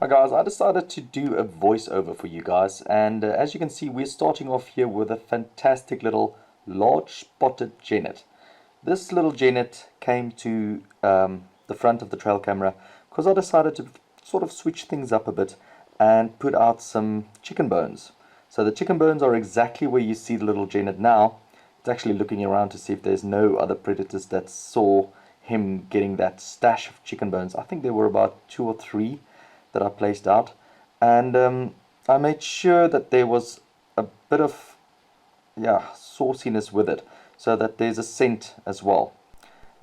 Hi guys, I decided to do a voiceover for you guys, and as you can see, we're starting off here with a fantastic little large spotted genet. This little genet came to the front of the trail camera because I decided to sort of switch things up a bit and put out some chicken bones. So the chicken bones are exactly where you see the little genet now. It's actually looking around to see if there's no other predators that saw him getting that stash of chicken bones. I think there were about 2 or 3 that I placed out, and I made sure that there was a bit of sauciness with it, so that there's a scent as well.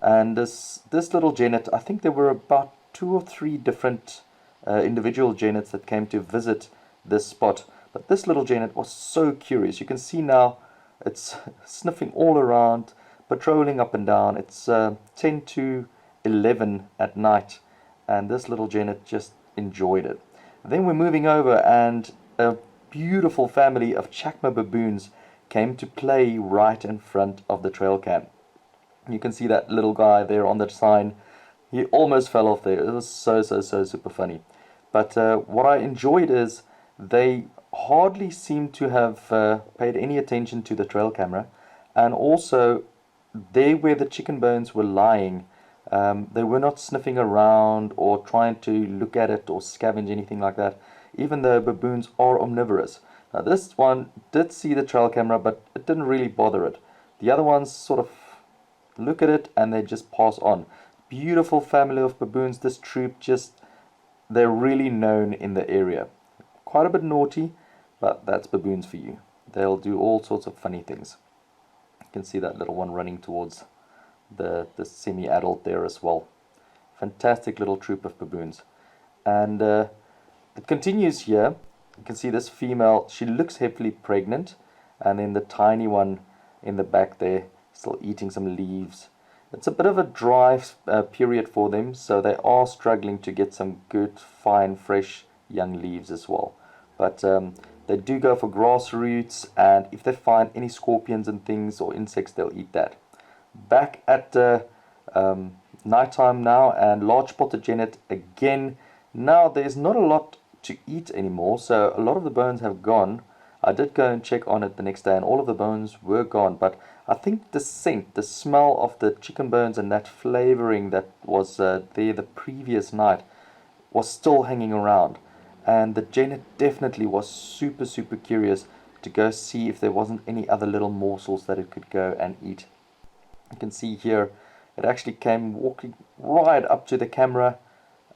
And this little genet, I think there were about 2 or 3 different individual genets that came to visit this spot, but this little genet was so curious. You can see now it's sniffing all around, patrolling up and down. It's 10 to 11 at night, and this little genet just enjoyed it. Then we're moving over, and a beautiful family of chacma baboons came to play right in front of the trail cam. You can see that little guy there on the sign. He almost fell off there. It was so super funny. But what I enjoyed is they hardly seemed to have paid any attention to the trail camera, and also there where the chicken bones were lying, they were not sniffing around or trying to look at it or scavenge anything like that, even though baboons are omnivorous. Now this one did see the trail camera, but it didn't really bother it. The other ones sort of look at it and they just pass on. Beautiful family of baboons. This troop, they're really known in the area. Quite a bit naughty, but that's baboons for you. They'll do all sorts of funny things. You can see that little one running towards the semi-adult there as well. Fantastic little troop of baboons. And it continues here. You can see this female, she looks heavily pregnant, and then the tiny one in the back there still eating some leaves. It's a bit of a dry period for them, so they are struggling to get some good, fine, fresh young leaves as well. But they do go for grass roots, and if they find any scorpions and things or insects, they'll eat that. Back at nighttime now, and large spotted genet again. Now there's not a lot to eat anymore, so a lot of the bones have gone. I did go and check on it the next day, and all of the bones were gone, but I think the scent, the smell of the chicken bones and that flavoring that was there the previous night was still hanging around, and the genet definitely was super curious to go see if there wasn't any other little morsels that it could go and eat. You can see here it actually came walking right up to the camera,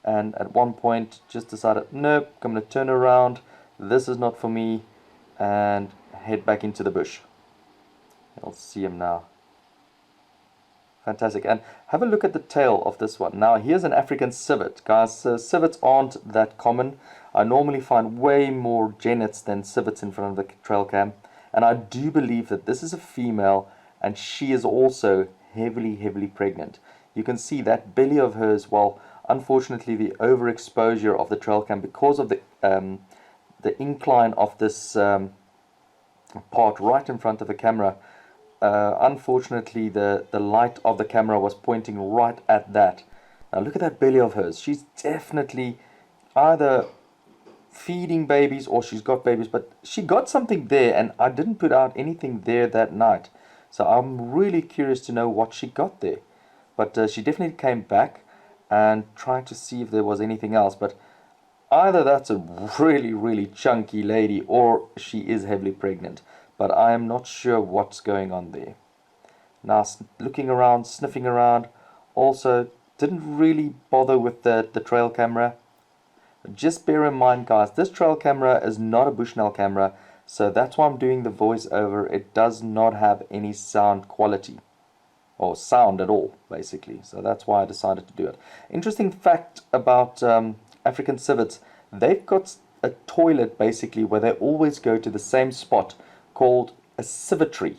and at one point just decided, nope, I'm going to turn around, this is not for me, and head back into the bush. I'll see him now. Fantastic. And have a look at the tail of this one. Now here's an African civet, guys. Civets aren't that common. I normally find way more genets than civets in front of the trail cam, and I do believe that this is a female, and she is also heavily pregnant. You can see that belly of hers. Well, unfortunately the overexposure of the trail cam, because of the incline of this part right in front of the camera, unfortunately the light of the camera was pointing right at that. Now look at that belly of hers. She's definitely either feeding babies or she's got babies, but she got something there, and I didn't put out anything there that night, so I'm really curious to know what she got there. But she definitely came back and tried to see if there was anything else, but either that's a really chunky lady or she is heavily pregnant, but I am not sure what's going on there. Now looking around, sniffing around, also didn't really bother with the trail camera. Just bear in mind, guys, this trail camera is not a Bushnell camera, so that's why I'm doing the voiceover. It does not have any sound quality, or sound at all, basically. So that's why I decided to do it. Interesting fact about African civets, they've got a toilet basically where they always go to the same spot called a civetry.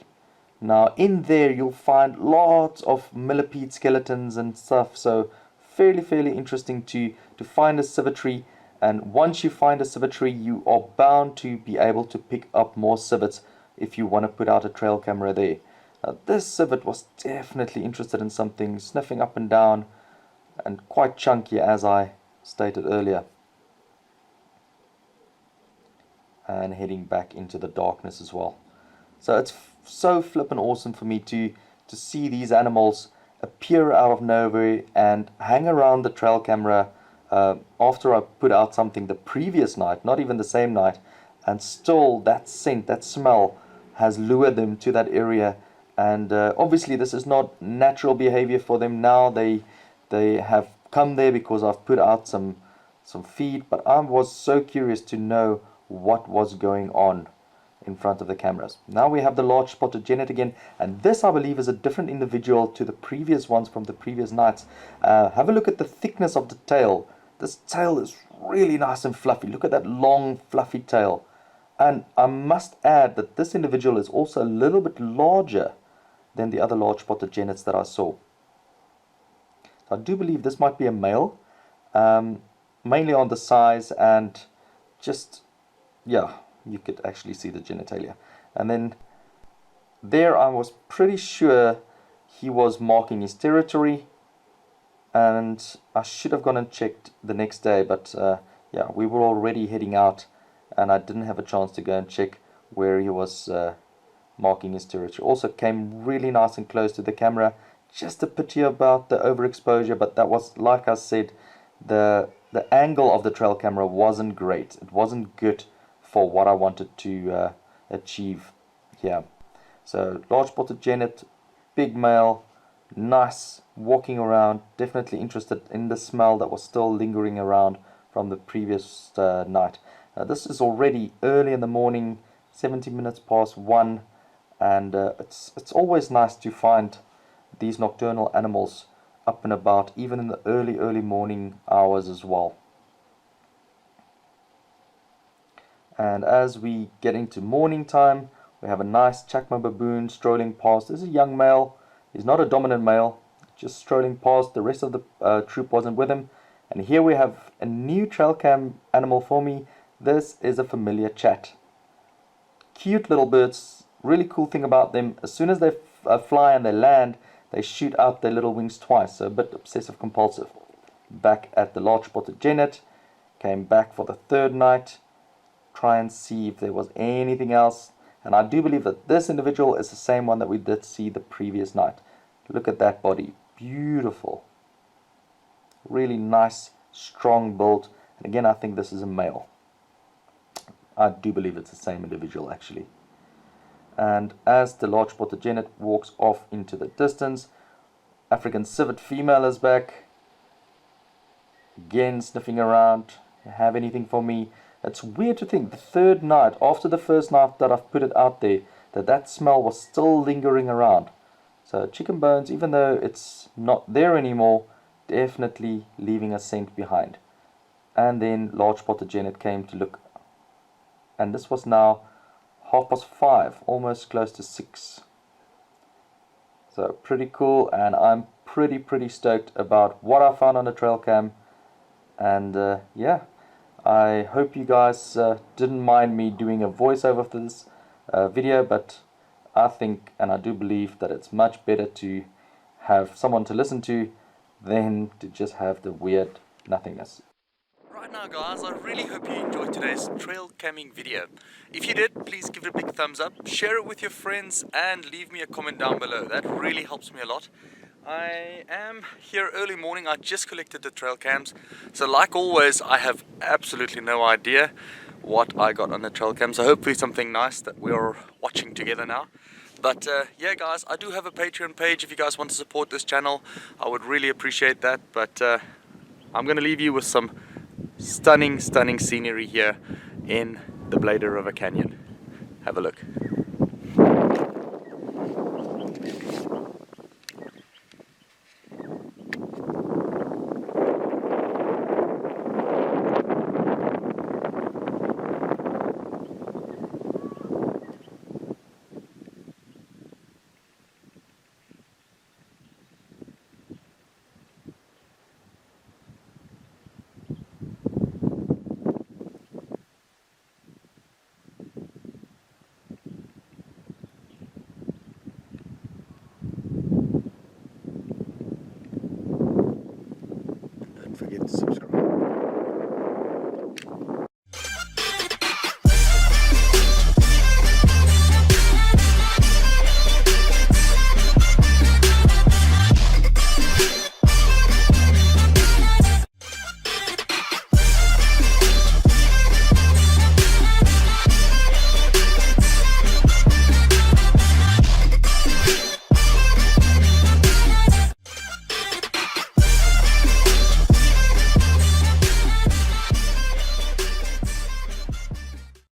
Now in there you'll find lots of millipede skeletons and stuff, so fairly interesting to find a civetry. And once you find a civetry, you are bound to be able to pick up more civets if you want to put out a trail camera there. Now this civet was definitely interested in something, sniffing up and down, and quite chunky as I stated earlier. and heading back into the darkness as well. So it's so flippin' awesome for me to see these animals appear out of nowhere and hang around the trail camera after I put out something the previous night, not even the same night, and still that scent, that smell has lured them to that area. And obviously this is not natural behavior for them now. They have come there because I've put out some feed, but I was so curious to know what was going on in front of the cameras. Now we have the large spotted genet again, and this I believe is a different individual to the previous ones from the previous nights. Have a look at the thickness of the tail. This tail is really nice and fluffy. Look at that long fluffy tail. And I must add that this individual is also a little bit larger than the other large spotted genets that I saw. So I do believe this might be a male, mainly on the size and just, yeah, you could actually see the genitalia. And then there I was pretty sure he was marking his territory, and I should have gone and checked the next day, but yeah, we were already heading out and I didn't have a chance to go and check where he was marking his territory. Also came really nice and close to the camera. Just a pity about the overexposure, but that was, like I said, the angle of the trail camera wasn't great. It wasn't good for what I wanted to achieve here. So large spotted genet, big male, nice, walking around, definitely interested in the smell that was still lingering around from the previous night. This is already early in the morning, 70 minutes past 1, and it's always nice to find these nocturnal animals up and about, even in the early morning hours as well. And as we get into morning time, we have a nice Chacma baboon strolling past. This is a young male. He's not a dominant male, just strolling past. The rest of the troop wasn't with him. And here we have a new trail cam animal for me. This is a familiar chat. Cute little birds. Really cool thing about them, as soon as they fly and they land, they shoot out their little wings twice. So a bit obsessive compulsive. Back at the large spotted genet. Came back for the third night. Try and see if there was anything else. And I do believe that this individual is the same one that we did see the previous night. Look at that body. Beautiful. Really nice, strong build. And again, I think this is a male. I do believe it's the same individual actually. And as the large spotted genet walks off into the distance, African civet female is back. Again, sniffing around. Have anything for me? It's weird to think the third night, after the first night that I've put it out there, that smell was still lingering around. So chicken bones, even though it's not there anymore, definitely leaving a scent behind. And then large spotted genet came to look. And this was now 5:30, almost close to 6. So pretty cool, and I'm pretty stoked about what I found on the trail cam. And yeah, I hope you guys didn't mind me doing a voiceover for this video, but I think and I do believe that it's much better to have someone to listen to than to just have the weird nothingness. Right now guys, I really hope you enjoyed today's trail camming video. If you did, please give it a big thumbs up, share it with your friends, and leave me a comment down below. That really helps me a lot. I am here early morning. I just collected the trail cams, so like always I have absolutely no idea what I got on the trail cam, so hopefully something nice that we are watching together now. But yeah guys, I do have a Patreon page. If you guys want to support this channel, I would really appreciate that. But I'm going to leave you with some stunning scenery here in the Blyde River Canyon. Have a look. Don't forget to subscribe.